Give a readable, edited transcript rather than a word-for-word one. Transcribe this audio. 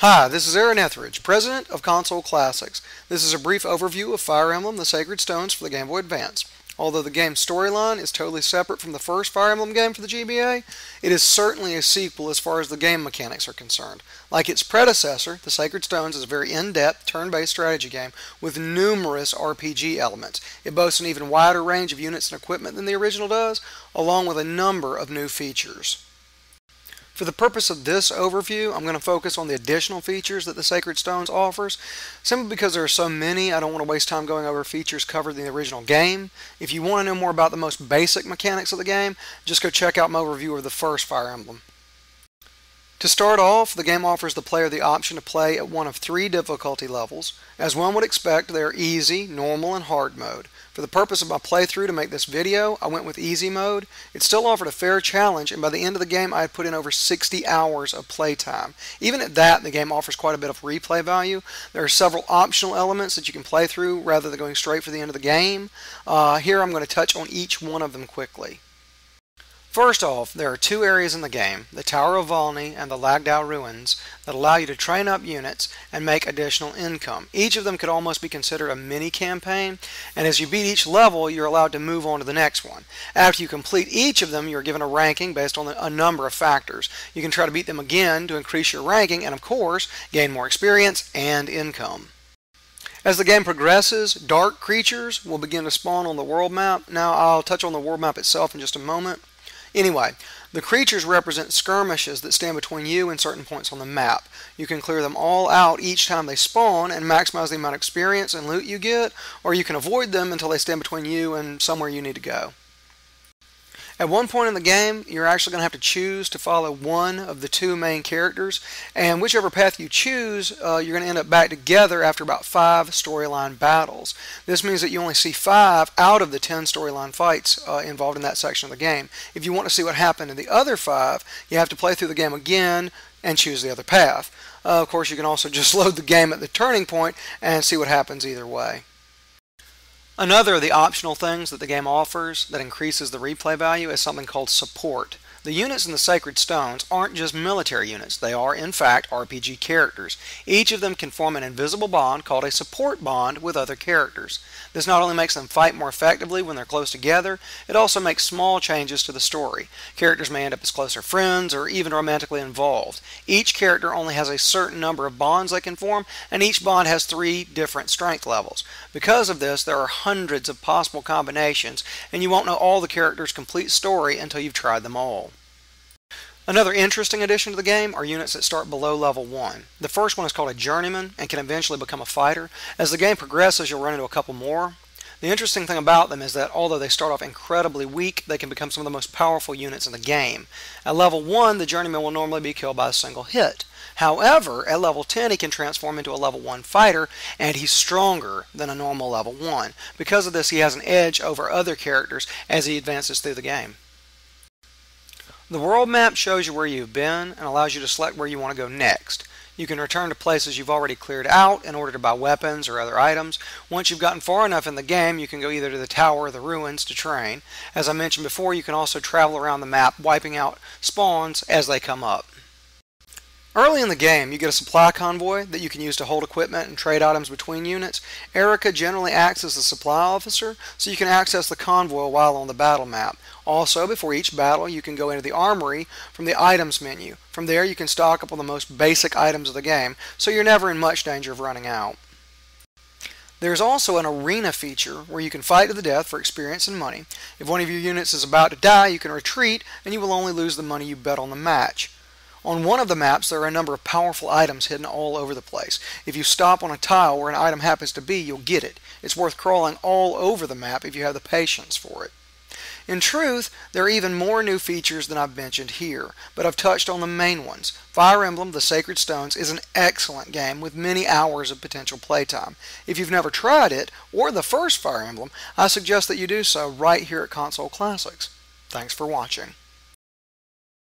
Hi, this is Aaron Etheridge, President of Console Classics. This is a brief overview of Fire Emblem, the Sacred Stones for the Gameboy Advance. Although the game's storyline is totally separate from the first Fire Emblem game for the GBA, it is certainly a sequel as far as the game mechanics are concerned. Like its predecessor, the Sacred Stones is a very in-depth, turn-based strategy game with numerous RPG elements. It boasts an even wider range of units and equipment than the original does, along with a number of new features. For the purpose of this overview, I'm going to focus on the additional features that the Sacred Stones offers. Simply because there are so many, I don't want to waste time going over features covered in the original game. If you want to know more about the most basic mechanics of the game, just go check out my overview of the first Fire Emblem. To start off, the game offers the player the option to play at one of 3 difficulty levels. As one would expect, they are easy, normal, and hard mode. For the purpose of my playthrough to make this video, I went with easy mode. It still offered a fair challenge, and by the end of the game I had put in over 60 hours of playtime. Even at that, the game offers quite a bit of replay value. There are several optional elements that you can play through rather than going straight for the end of the game. Here I'm going to touch on each one of them quickly. First off, there are 2 areas in the game, the Tower of Volney and the Lagdao Ruins, that allow you to train up units and make additional income. Each of them could almost be considered a mini-campaign, and as you beat each level, you're allowed to move on to the next one. After you complete each of them, you're given a ranking based on a number of factors. You can try to beat them again to increase your ranking, and of course, gain more experience and income. As the game progresses, dark creatures will begin to spawn on the world map. Now, I'll touch on the world map itself in just a moment. Anyway, the creatures represent skirmishes that stand between you and certain points on the map. You can clear them all out each time they spawn and maximize the amount of experience and loot you get, or you can avoid them until they stand between you and somewhere you need to go. At one point in the game, you're actually going to have to choose to follow one of the 2 main characters, and whichever path you choose, you're going to end up back together after about 5 storyline battles. This means that you only see 5 out of the 10 storyline fights involved in that section of the game. If you want to see what happened in the other 5, you have to play through the game again and choose the other path. Of course, you can also just load the game at the turning point and see what happens either way. Another of the optional things that the game offers that increases the replay value is something called support. The units in the Sacred Stones aren't just military units, they are in fact RPG characters. Each of them can form an invisible bond called a support bond with other characters. This not only makes them fight more effectively when they're close together, it also makes small changes to the story. Characters may end up as closer friends or even romantically involved. Each character only has a certain number of bonds they can form, and each bond has 3 different strength levels. Because of this, there are hundreds of possible combinations, and you won't know all the characters' complete story until you've tried them all. Another interesting addition to the game are units that start below level 1. The first one is called a Journeyman and can eventually become a fighter. As the game progresses, you'll run into a couple more. The interesting thing about them is that although they start off incredibly weak, they can become some of the most powerful units in the game. At level 1, the Journeyman will normally be killed by a single hit. However, at level 10, he can transform into a level 1 fighter, and he's stronger than a normal level 1. Because of this, he has an edge over other characters as he advances through the game. The world map shows you where you've been and allows you to select where you want to go next. You can return to places you've already cleared out in order to buy weapons or other items. Once you've gotten far enough in the game, you can go either to the tower or the ruins to train. As I mentioned before, you can also travel around the map, wiping out spawns as they come up. Early in the game, you get a supply convoy that you can use to hold equipment and trade items between units. Erica generally acts as the supply officer, so you can access the convoy while on the battle map. Also, before each battle, you can go into the armory from the items menu. From there, you can stock up on the most basic items of the game, so you're never in much danger of running out. There's also an arena feature where you can fight to the death for experience and money. If one of your units is about to die, you can retreat, and you will only lose the money you bet on the match. On one of the maps, there are a number of powerful items hidden all over the place. If you stop on a tile where an item happens to be, you'll get it. It's worth crawling all over the map if you have the patience for it. In truth, there are even more new features than I've mentioned here, but I've touched on the main ones. Fire Emblem, the Sacred Stones, is an excellent game with many hours of potential playtime. If you've never tried it, or the first Fire Emblem, I suggest that you do so right here at Console Classics. Thanks for watching.